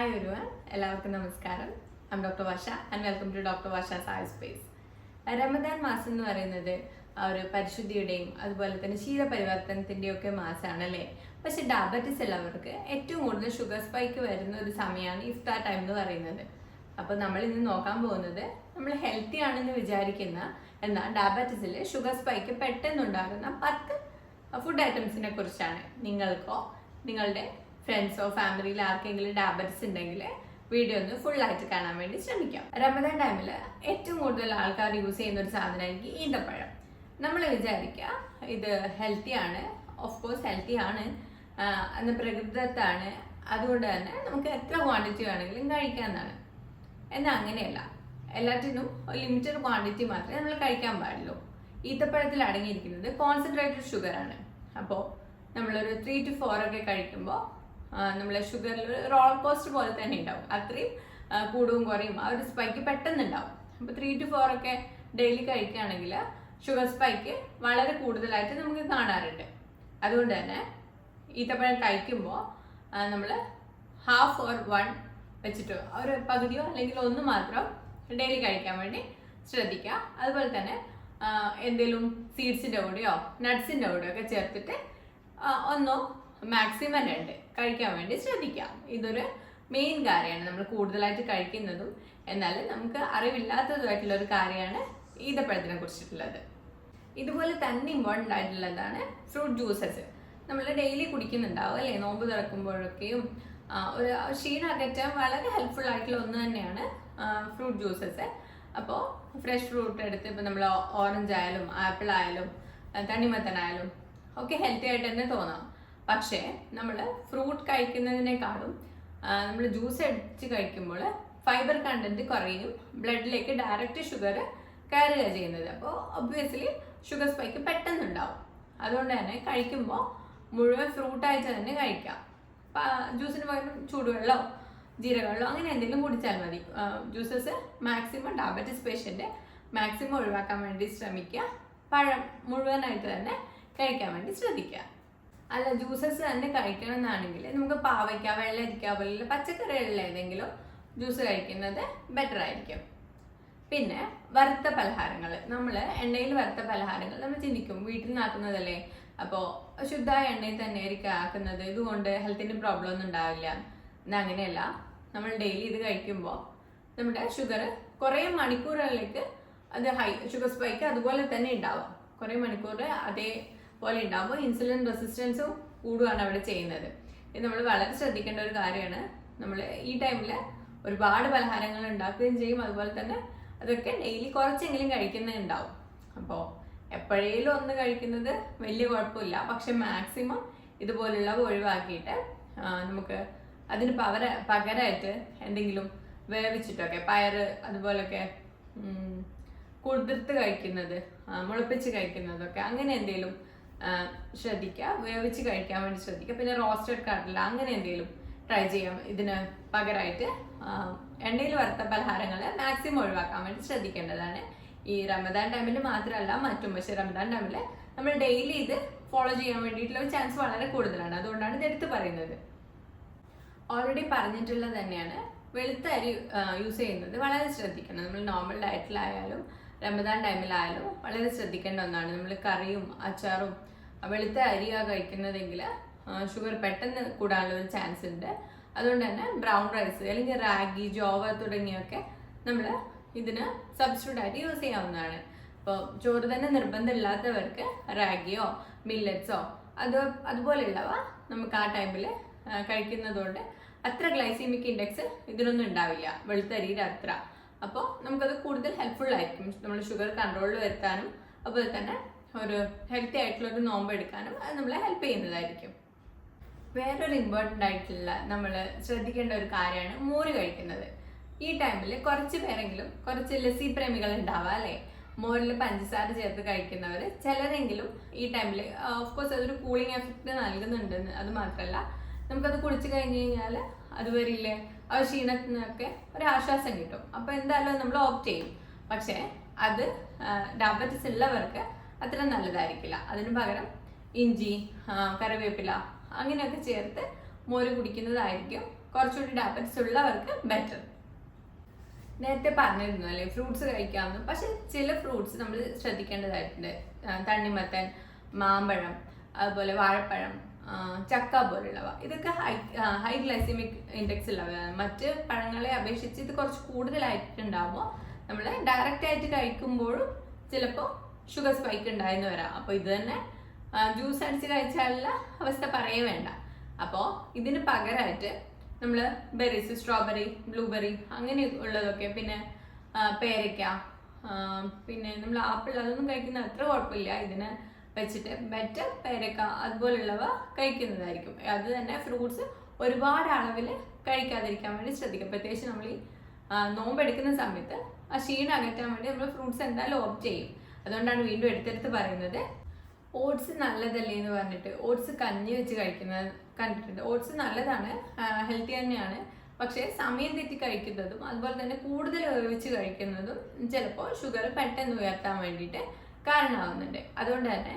Hi everyone, എല്ലാവർക്കും നമസ്കാരം. I'm Dr. Vasha and welcome to Dr. Vasha's Eye Space. Ramadan മാസം എന്ന് പറയുന്നത് ഒരു പരിശുദ്ധിയുടെയും അതുപോലെ തന്നെ ശീലപരിവർത്തനത്തിൻ്റെയും ഒക്കെ മാസമാണ് അല്ലേ. പക്ഷെ ഡയബറ്റിസ് ഉള്ളവർക്ക് ഏറ്റവും കൂടുതൽ ഷുഗർ സ്പൈക്ക് വരുന്ന ഒരു സമയമാണ് ഇഫ്താർ ടൈം എന്ന് പറയുന്നത്. അപ്പോൾ നമ്മൾ ഇന്ന് നോക്കാൻ പോകുന്നത് നമ്മൾ ഹെൽത്തി ആണെന്ന് വിചാരിക്കുന്ന എന്നാൽ ഡയബറ്റിസിൽ ഷുഗർ സ്പൈക്ക് പെട്ടെന്നുണ്ടാകുന്ന 10 ഫുഡ് ഐറ്റംസിനെ കുറിച്ചാണ്. നിങ്ങൾക്കോ നിങ്ങളുടെ ഫ്രണ്ട്സോ ഫാമിലിയിൽ ആർക്കെങ്കിലും ഡയബറ്റിസ് ഉണ്ടെങ്കിൽ വീഡിയോ ഒന്ന് ഫുള്ളായിട്ട് കാണാൻ വേണ്ടി ശ്രമിക്കാം. റമദാൻ ടൈമിൽ ഏറ്റവും കൂടുതൽ ആൾക്കാർ യൂസ് ചെയ്യുന്ന ഒരു സാധനമായിരിക്കും ഈന്തപ്പഴം. നമ്മൾ വിചാരിക്കുക ഇത് ഹെൽത്തി ആണ്, ഓഫ് കോഴ്സ് ഹെൽത്തി ആണ്, അന്ന് പ്രകൃതത്താണ്, അതുകൊണ്ട് തന്നെ നമുക്ക് എത്ര ക്വാണ്ടിറ്റി വേണമെങ്കിലും കഴിക്കാമെന്നാണ്. എന്നാൽ അങ്ങനെയല്ല, എല്ലാറ്റിനും ലിമിറ്റഡ് ക്വാണ്ടിറ്റി മാത്രമേ നമ്മൾ കഴിക്കാൻ പാടുള്ളൂ. ഈത്തപ്പഴത്തിൽ അടങ്ങിയിരിക്കുന്നത് കോൺസെൻട്രേറ്റഡ് ഷുഗറാണ്. അപ്പോൾ നമ്മളൊരു 3 to 4 ഒക്കെ കഴിക്കുമ്പോൾ നമ്മളെ ഷുഗറിൽ റോളർ കോസ്റ്റ് പോലെ തന്നെ ഉണ്ടാവും. അത്രയും കൂടും കുറയും, ആ ഒരു സ്പൈക്ക് പെട്ടെന്നുണ്ടാവും. അപ്പോൾ 3 to 4 ഒക്കെ ഡെയിലി കഴിക്കുകയാണെങ്കിൽ ഷുഗർ സ്പൈക്ക് വളരെ കൂടുതലായിട്ട് നമുക്ക് കാണാറുണ്ട്. അതുകൊണ്ട് തന്നെ ഈത്തപ്പഴം കഴിക്കുമ്പോൾ നമ്മൾ 1/2 or 1 വെച്ചിട്ട് ഒരു പകുതിയോ അല്ലെങ്കിൽ 1 മാത്രം ഡെയിലി കഴിക്കാൻ വേണ്ടി ശ്രദ്ധിക്കുക. അതുപോലെ തന്നെ എന്തെങ്കിലും സീഡ്സിൻ്റെ കൂടെയോ നട്ട്സിൻ്റെ കൂടെയോ ഒക്കെ ചേർത്തിട്ട് 1 മാക്സിമം 2 കഴിക്കാൻ വേണ്ടി ശ്രദ്ധിക്കാം. ഇതൊരു മെയിൻ കാര്യമാണ്, നമ്മൾ കൂടുതലായിട്ട് കഴിക്കുന്നതും എന്നാൽ നമുക്ക് അറിവില്ലാത്തതുമായിട്ടുള്ള ഒരു കാര്യമാണ് ഈത്തപ്പഴത്തിനെ കുറിച്ചിട്ടുള്ളത്. ഇതുപോലെ തന്നെ ഇമ്പോർട്ടൻ്റ് ആയിട്ടുള്ളതാണ് ഫ്രൂട്ട് ജ്യൂസസ്. നമ്മൾ ഡെയിലി കുടിക്കുന്നുണ്ടാവും അല്ലേ, നോമ്പ് തുറക്കുമ്പോഴൊക്കെയും ഒരു ക്ഷീണം അകറ്റാൻ വളരെ ഹെൽപ്ഫുൾ ആയിട്ടുള്ള ഒന്ന് തന്നെയാണ് ഫ്രൂട്ട് ജ്യൂസസ്. അപ്പോൾ ഫ്രഷ് ഫ്രൂട്ട് എടുത്ത് ഇപ്പോൾ നമ്മൾ ഓറഞ്ച് ആയാലും ആപ്പിൾ ആയാലും തണ്ണിമത്തനായാലും ഒക്കെ ഹെൽത്തി ആയിട്ട് തന്നെ തോന്നാം. പക്ഷേ നമ്മൾ ഫ്രൂട്ട് കഴിക്കുന്നതിനേക്കാളും നമ്മൾ ജ്യൂസ് അടിച്ച് കഴിക്കുമ്പോൾ ഫൈബർ കണ്ടന്റ് കുറയും, ബ്ലഡിലേക്ക് ഡയറക്റ്റ് ഷുഗർ കയറുക ചെയ്യുന്നത്. അപ്പോൾ ഒബ്വിയസ്ലി ഷുഗർ സ്പൈക്ക് പെട്ടെന്നുണ്ടാവും. അതുകൊണ്ട് തന്നെ കഴിക്കുമ്പോൾ മുഴുവൻ ഫ്രൂട്ടായിട്ട് തന്നെ കഴിക്കാം. ജ്യൂസിന് പകരം ചൂടുവെള്ളമോ ജീരകവെള്ളമോ അങ്ങനെ എന്തെങ്കിലും കുടിച്ചാൽ മതി. Juices maximum diabetes patient maximum ഒഴിവാക്കാൻ വേണ്ടി ശ്രമിക്കുക. പഴം മുഴുവനായിട്ട് തന്നെ കഴിക്കാൻ വേണ്ടി ശ്രദ്ധിക്കുക. അല്ല, ജ്യൂസസ് തന്നെ കഴിക്കണം എന്നാണെങ്കിൽ നമുക്ക് പാവയ്ക്ക, വെള്ളരിക്ക പോലുള്ള പച്ചക്കറികളിൽ ഏതെങ്കിലും ജ്യൂസ് കഴിക്കുന്നത് ബെറ്റർ ആയിരിക്കും. പിന്നെ വറുത്ത പലഹാരങ്ങൾ, നമ്മൾ എണ്ണയിൽ വറുത്ത പലഹാരങ്ങൾ നമ്മൾ ചിന്തിക്കും വീട്ടിൽ നിന്നാക്കുന്നതല്ലേ, അപ്പോൾ ശുദ്ധമായ എണ്ണയിൽ തന്നെ ആയിരിക്കും ആക്കുന്നത്, ഇതുകൊണ്ട് ഹെൽത്തിന് പ്രോബ്ലം ഒന്നും ഉണ്ടാവില്ല. എന്നാൽ അങ്ങനെയല്ല, നമ്മൾ ഡെയിലി ഇത് കഴിക്കുമ്പോൾ നമ്മുടെ ഷുഗർ കുറേ മണിക്കൂറുകളിലേക്ക് അത് ഷുഗർ സ്പൈക്ക് അതുപോലെ തന്നെ ഉണ്ടാവും. കുറേ മണിക്കൂർ അതേപോലെ ഉണ്ടാകുമ്പോൾ ഇൻസുലിൻ റെസിസ്റ്റൻസും കൂടുകയാണ് അവിടെ ചെയ്യുന്നത്. ഇത് നമ്മൾ വളരെ ശ്രദ്ധിക്കേണ്ട ഒരു കാര്യമാണ്. നമ്മൾ ഈ ടൈമിൽ ഒരുപാട് പലഹാരങ്ങൾ ഉണ്ടാക്കുകയും ചെയ്യും, അതുപോലെ തന്നെ അതൊക്കെ ഡെയിലി കുറച്ചെങ്കിലും കഴിക്കുന്നുണ്ടാവും. അപ്പോൾ എപ്പോഴേലും ഒന്ന് കഴിക്കുന്നത് വലിയ കുഴപ്പമില്ല. പക്ഷെ മാക്സിമം ഇതുപോലുള്ളവ ഒഴിവാക്കിയിട്ട് നമുക്ക് അതിന് പകരമായിട്ട് എന്തെങ്കിലും വേവിച്ചിട്ടൊക്കെ പയറ് അതുപോലൊക്കെ കുതിർത്ത് കഴിക്കുന്നത്, മുളപ്പിച്ച് കഴിക്കുന്നതൊക്കെ അങ്ങനെ എന്തെങ്കിലും ശ്രദ്ധിക്കുക. വേവിച്ച് കഴിക്കാൻ വേണ്ടി ശ്രദ്ധിക്കുക. പിന്നെ റോസ്റ്റഡ് കടല അങ്ങനെ എന്തെങ്കിലും ട്രൈ ചെയ്യാം. ഇതിന് പകരമായിട്ട് എണ്ണയിൽ വറുത്ത പലഹാരങ്ങൾ മാക്സിമം ഒഴിവാക്കാൻ വേണ്ടി ശ്രദ്ധിക്കേണ്ടതാണ്. ഈ റമദാൻ ടൈമിൽ മാത്രമല്ല മറ്റും. പക്ഷേ റമദാൻ ടൈമിൽ നമ്മൾ ഡെയിലി ഇത് ഫോളോ ചെയ്യാൻ വേണ്ടിയിട്ടുള്ള ചാൻസ് വളരെ കൂടുതലാണ്. അതുകൊണ്ടാണ് ഇത് എടുത്ത് പറയുന്നത്. ഓൾറെഡി പറഞ്ഞിട്ടുള്ളത് തന്നെയാണ്, വെളുത്ത അരി യൂസ് ചെയ്യുന്നത് വളരെ ശ്രദ്ധിക്കണം. നമ്മൾ നോർമൽ ഡയറ്റിലായാലും റമദാൻ ടൈമിലായാലും വളരെ ശ്രദ്ധിക്കേണ്ട ഒന്നാണ്. നമ്മൾ കറിയും അച്ചാറും വെളുത്ത അരിയാണ് കഴിക്കുന്നതെങ്കിൽ ഷുഗർ പെട്ടെന്ന് കൂടാനുള്ള ഒരു ചാൻസ് ഉണ്ട്. അതുകൊണ്ട് തന്നെ ബ്രൗൺ റൈസ് അല്ലെങ്കിൽ റാഗി, ജോവ തുടങ്ങിയൊക്കെ നമ്മൾ ഇതിന് സബ്സ്റ്റിറ്റ്യൂട്ട് ആയിട്ട് യൂസ് ചെയ്യാവുന്നതാണ്. ഇപ്പോൾ ചോറ് തന്നെ നിർബന്ധമില്ലാത്തവർക്ക് റാഗിയോ മില്ലറ്റ്സോ അതുപോലെയുള്ളവ നമുക്ക് ആ ടൈമിൽ കഴിക്കുന്നതുകൊണ്ട് അത്ര ഗ്ലൈസീമിക് ഇൻഡെക്സ് ഇതിനൊന്നും ഉണ്ടാവില്ല, വെളുത്തരിയുടെ അത്ര. അപ്പോൾ നമുക്കത് കൂടുതൽ ഹെൽപ്ഫുൾ ആയിരിക്കും നമ്മൾ ഷുഗർ കൺട്രോളിൽ വരുത്താനും അതുപോലെ തന്നെ ഒരു ഹെൽത്തി ആയിട്ടുള്ള ഒരു നോമ്പ് എടുക്കാനും അത് നമ്മളെ ഹെൽപ്പ് ചെയ്യുന്നതായിരിക്കും. വേറൊരു ഇമ്പോർട്ടൻ്റ് ആയിട്ടുള്ള നമ്മൾ ശ്രദ്ധിക്കേണ്ട ഒരു കാര്യമാണ് മോര് കഴിക്കുന്നത്. ഈ ടൈമിൽ കുറച്ച് പേരെങ്കിലും കുറച്ച് ലസ്സി പ്രേമികൾ ഉണ്ടാവുക അല്ലേ, മോരിൽ പഞ്ചസാര ചേർത്ത് കഴിക്കുന്നവർ ചിലരെങ്കിലും ഈ ടൈമിൽ ഓഫ്കോഴ്സ് അതൊരു കൂളിംഗ് എഫക്റ്റ് നൽകുന്നുണ്ടെന്ന്. അത് മാത്രമല്ല നമുക്കത് കുടിച്ചു കഴിഞ്ഞ് കഴിഞ്ഞാൽ അതുവരില്ലേ ആ ക്ഷീണത്തിനൊക്കെ ഒരു ആശ്വാസം കിട്ടും. അപ്പോൾ എന്തായാലും നമ്മൾ ഓപ്റ്റ് ചെയ്യും. പക്ഷേ അത് ഡയബറ്റിസ് ഉള്ളവർക്ക് അത്ര നല്ലതായിരിക്കില്ല. അതിന് പകരം ഇഞ്ചി, കറിവേപ്പില അങ്ങനെയൊക്കെ ചേർത്ത് മോര് കുടിക്കുന്നതായിരിക്കും കുറച്ചുകൂടി ഡയബറ്റിസ് ഉള്ളവർക്ക് ബെറ്റർ. നേരത്തെ പറഞ്ഞിരുന്നു അല്ലേ ഫ്രൂട്ട്സ് കഴിക്കാമെന്ന്. പക്ഷെ ചില ഫ്രൂട്ട്സ് നമ്മൾ ശ്രദ്ധിക്കേണ്ടതായിട്ടുണ്ട്. തണ്ണിമത്തൻ, മാമ്പഴം, അതുപോലെ വാഴപ്പഴം, ചക്ക പോലുള്ളവ, ഇതൊക്കെ ഹൈ ഗ്ലൈസമിക് ഇൻഡെക്സ് ഉള്ളവയാണ്. മറ്റ് പഴങ്ങളെ അപേക്ഷിച്ച് ഇത് കുറച്ച് കൂടുതലായിട്ടുണ്ടാകുമ്പോൾ നമ്മൾ ഡയറക്റ്റ് ആയിട്ട് കഴിക്കുമ്പോഴും ചിലപ്പോൾ ഷുഗർ സ്പൈക്ക് ഉണ്ടായെന്ന് വരാം. അപ്പോൾ ഇത് തന്നെ ജ്യൂസ് അടിച്ച് കഴിച്ചാലുള്ള അവസ്ഥ പറയേ വേണ്ട. അപ്പോൾ ഇതിന് പകരമായിട്ട് നമ്മൾ ബെറീസ്, സ്ട്രോബെറി, ബ്ലൂബെറി അങ്ങനെ ഉള്ളതൊക്കെ, പിന്നെ പേരയ്ക്ക, പിന്നെ നമ്മൾ ആപ്പിൾ അതൊന്നും കഴിക്കുന്ന അത്ര കുഴപ്പമില്ല. ഇതിനെ വെച്ചിട്ട് ബെറ്റർ പേരക്ക അതുപോലുള്ളവ കഴിക്കുന്നതായിരിക്കും. അത് തന്നെ ഫ്രൂട്ട്സ് ഒരുപാട് അളവിൽ കഴിക്കാതിരിക്കാൻ വേണ്ടി ശ്രദ്ധിക്കുക. പ്രത്യേകിച്ച് നമ്മൾ ഈ നോമ്പെടുക്കുന്ന സമയത്ത് ആ ക്ഷീണം അകറ്റാൻ വേണ്ടി നമ്മൾ ഫ്രൂട്ട്സ് എന്തായാലും ഓപ്റ്റ് ചെയ്യും. അതുകൊണ്ടാണ് വീണ്ടും എടുത്തെടുത്ത് പറയുന്നത്. ഓട്സ് നല്ലതല്ലേ എന്ന് പറഞ്ഞിട്ട് ഓട്സ് കഞ്ഞി വെച്ച് കഴിക്കുന്നത് കണ്ടിട്ടുണ്ട്. ഓട്സ് നല്ലതാണ്, ഹെൽത്തി തന്നെയാണ്. പക്ഷേ സമയം തെറ്റി കഴിക്കുന്നതും അതുപോലെ തന്നെ കൂടുതൽ വേവിച്ച് കഴിക്കുന്നതും ചിലപ്പോൾ ഷുഗർ പെട്ടെന്ന് ഉയർത്താൻ വേണ്ടിയിട്ട് കാരണമാകുന്നുണ്ട്. അതുകൊണ്ട് തന്നെ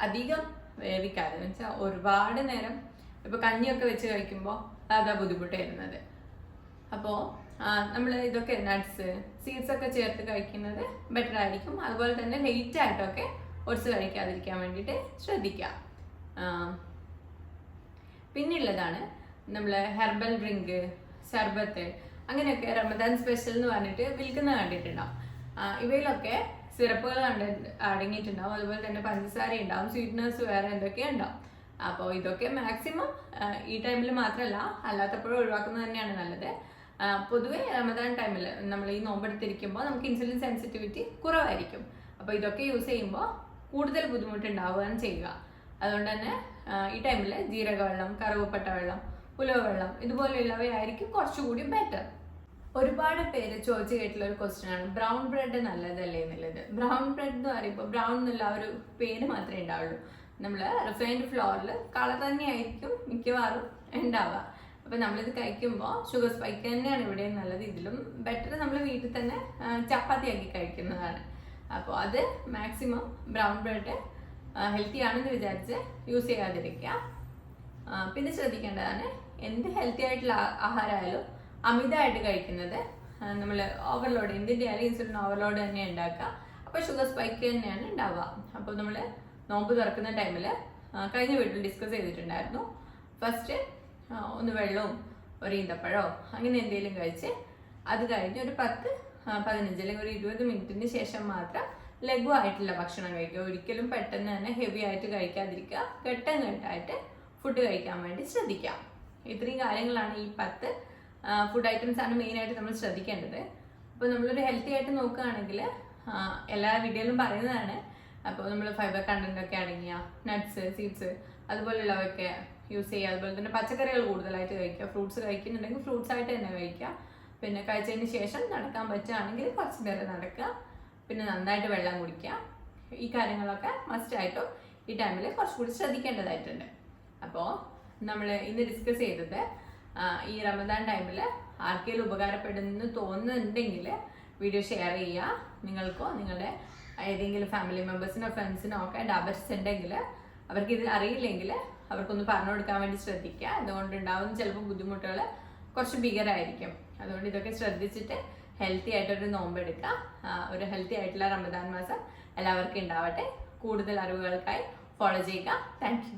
അധികം വേവിക്കാതെ, എന്ന് വെച്ചാൽ ഒരുപാട് നേരം ഇപ്പോൾ കഞ്ഞിയൊക്കെ വെച്ച് കഴിക്കുമ്പോൾ അതാ ബുദ്ധിമുട്ട് വരുന്നത്. അപ്പോൾ നമ്മൾ ഇതൊക്കെ നട്ട്സ്, സീഡ്സ് ഒക്കെ ചേർത്ത് കഴിക്കുന്നത് ബെറ്റർ ആയിരിക്കും. അതുപോലെ തന്നെ ലേറ്റ് ആയിട്ടൊക്കെ ഓട്സ് കഴിക്കാതിരിക്കാൻ വേണ്ടിയിട്ട് ശ്രദ്ധിക്കുക. പിന്നെയുള്ളതാണ് നമ്മൾ ഹെർബൽ ഡ്രിങ്ക്, ശർബത്ത്, അങ്ങനെയൊക്കെ റമദാൻ സ്പെഷ്യൽ എന്ന് പറഞ്ഞിട്ട് വിൽക്കുന്നത് കണ്ടിട്ടുണ്ടാവും. ഇവയിലൊക്കെ സിറപ്പുകൾ അടങ്ങിയിട്ടുണ്ടാവും, അതുപോലെ തന്നെ പഞ്ചസാര ഉണ്ടാവും, സ്വീറ്റ്നേഴ്സ് വേറെ എന്തൊക്കെയോ ഉണ്ടാവും. അപ്പോൾ ഇതൊക്കെ മാക്സിമം ഈ ടൈമിൽ മാത്രമല്ല അല്ലാത്തപ്പോഴും ഒഴിവാക്കുന്നത് തന്നെയാണ് നല്ലത്. പൊതുവെ റമദാൻ ടൈമിൽ നമ്മൾ ഈ നോമ്പെടുത്തിരിക്കുമ്പോൾ നമുക്ക് ഇൻസുലിൻ സെൻസിറ്റിവിറ്റി കുറവായിരിക്കും. അപ്പോൾ ഇതൊക്കെ യൂസ് ചെയ്യുമ്പോൾ കൂടുതൽ ബുദ്ധിമുട്ടുണ്ടാവുകയാണ് ചെയ്യുക. അതുകൊണ്ട് തന്നെ ഈ ടൈമിൽ ജീരക വെള്ളം, കറുവപ്പട്ട വെള്ളം, ഉലുവ വെള്ളം ഇതുപോലെയുള്ളവയായിരിക്കും കുറച്ചുകൂടി ബെറ്റർ. ഒരുപാട് പേര് ചോദിച്ചു കേട്ടുള്ള ഒരു ക്വസ്റ്റ്യൻ ആണ് ബ്രൗൺ ബ്രെഡ് നല്ലതല്ലേ എന്നുള്ളത്. ബ്രൗൺ ബ്രെഡ് എന്ന് പറയുമ്പോൾ ബ്രൗൺ എന്നുള്ള ഒരു പേര് മാത്രമേ ഉണ്ടാവുള്ളൂ. നമ്മൾ റിഫൈൻഡ് ഫ്ലോറിൽ കളർ തന്നെയായിരിക്കും മിക്കവാറും ഉണ്ടാവുക. അപ്പം നമ്മളിത് കഴിക്കുമ്പോൾ ഷുഗർ സ്പൈക്ക് തന്നെയാണ് ഇവിടെ നല്ലത്. ഇതിലും ബെറ്റർ നമ്മൾ വീട്ടിൽ തന്നെ ചപ്പാത്തിയാക്കി കഴിക്കുന്നതാണ്. അപ്പോൾ അത് മാക്സിമം ബ്രൗൺ ബ്രെഡ് ഹെൽത്തി ആണെന്ന് വിചാരിച്ച് യൂസ് ചെയ്യാതിരിക്കുക. പിന്നെ ശ്രദ്ധിക്കേണ്ടതാണ് എന്ത് ഹെൽത്തി ആയിട്ടുള്ള ആഹാരമായാലും അമിതമായിട്ട് കഴിക്കുന്നത് നമ്മൾ ഓവർലോഡ്, എന്തിൻ്റെ ആയാലും ഇൻസുലിൻ ഓവർലോഡ് തന്നെ ഉണ്ടാക്കുക. അപ്പോൾ ഷുഗർ സ്പൈക്ക് തന്നെയാണ് ഉണ്ടാവുക. അപ്പോൾ നമ്മൾ നോമ്പ് തുറക്കുന്ന ടൈമിൽ കഴിഞ്ഞ വീട്ടിൽ ഡിസ്കസ് ചെയ്തിട്ടുണ്ടായിരുന്നു. ഫസ്റ്റ് ഒന്ന് വെള്ളവും ഒരു ഈന്തപ്പഴമോ അങ്ങനെ എന്തെങ്കിലും കഴിച്ച് അത് കഴിഞ്ഞ് ഒരു 10-15 അല്ലെങ്കിൽ ഒരു 20 മിനിറ്റിന് ശേഷം മാത്രം ലഘുവായിട്ടുള്ള ഭക്ഷണം കഴിക്കുക. ഒരിക്കലും പെട്ടെന്ന് തന്നെ ഹെവി ആയിട്ട് കഴിക്കാതിരിക്കുക. ഘട്ടം ഘട്ടമായിട്ട് ഫുഡ് കഴിക്കാൻ വേണ്ടി ശ്രദ്ധിക്കാം. ഇത്രയും കാര്യങ്ങളാണ്, ഈ 10 ഫുഡ് ഐറ്റംസ് ആണ് മെയിനായിട്ട് നമ്മൾ ശ്രദ്ധിക്കേണ്ടത്. അപ്പോൾ നമ്മളൊരു ഹെൽത്തി ആയിട്ട് നോക്കുകയാണെങ്കിൽ എല്ലാ വീഡിയോയിലും പറയുന്നതാണ്. അപ്പോൾ നമ്മൾ ഫൈബർ കണ്ടന്റ് ഒക്കെ അടങ്ങിയ നട്ട്സ്, സീഡ്സ് അതുപോലുള്ളവയൊക്കെ യൂസ് ചെയ്യുക. അതുപോലെ തന്നെ പച്ചക്കറികൾ കൂടുതലായിട്ട് കഴിക്കുക. ഫ്രൂട്ട്സ് കഴിക്കുന്നുണ്ടെങ്കിൽ ഫ്രൂട്ട്സ് ആയിട്ട് തന്നെ കഴിക്കുക. പിന്നെ കഴിച്ചതിന് ശേഷം നടക്കാൻ പറ്റുകയാണെങ്കിൽ കുറച്ച് നേരം നടക്കുക. പിന്നെ നന്നായിട്ട് വെള്ളം കുടിക്കുക. ഈ കാര്യങ്ങളൊക്കെ മസ്റ്റായിട്ടും ഈ ടൈമിൽ കുറച്ചുകൂടി ശ്രദ്ധിക്കേണ്ടതായിട്ടുണ്ട്. അപ്പോൾ നമ്മൾ ഇന്ന് ഡിസ്കസ് ചെയ്തത് ഈ റമദാൻ ടൈമിൽ ആർക്കെങ്കിലും ഉപകാരപ്പെടുമെന്ന് തോന്നുന്നുണ്ടെങ്കിൽ വീഡിയോ ഷെയർ ചെയ്യുക. നിങ്ങൾക്കോ നിങ്ങളുടെ ഏതെങ്കിലും ഫാമിലി മെമ്പേഴ്സിനോ ഫ്രണ്ട്സിനോ ഒക്കെ ഡയബറ്റിസ് ഉണ്ടെങ്കിൽ അവർക്ക് ഇത് അറിയില്ലെങ്കിൽ അവർക്കൊന്ന് പറഞ്ഞു കൊടുക്കാൻ വേണ്ടി ശ്രദ്ധിക്കുക. അതുകൊണ്ടുണ്ടാവുന്ന ചിലപ്പോൾ ബുദ്ധിമുട്ടുകൾ കുറച്ച് ബിഗറായിരിക്കും. അതുകൊണ്ട് ഇതൊക്കെ ശ്രദ്ധിച്ചിട്ട് ഹെൽത്തി ആയിട്ടൊരു നോമ്പെടുക്കുക. ഒരു ഹെൽത്തി ആയിട്ടുള്ള റമദാൻ മാസം എല്ലാവർക്കും ഉണ്ടാവട്ടെ. കൂടുതൽ അറിവുകൾക്കായി ഫോളോ ചെയ്യുക. Thank you.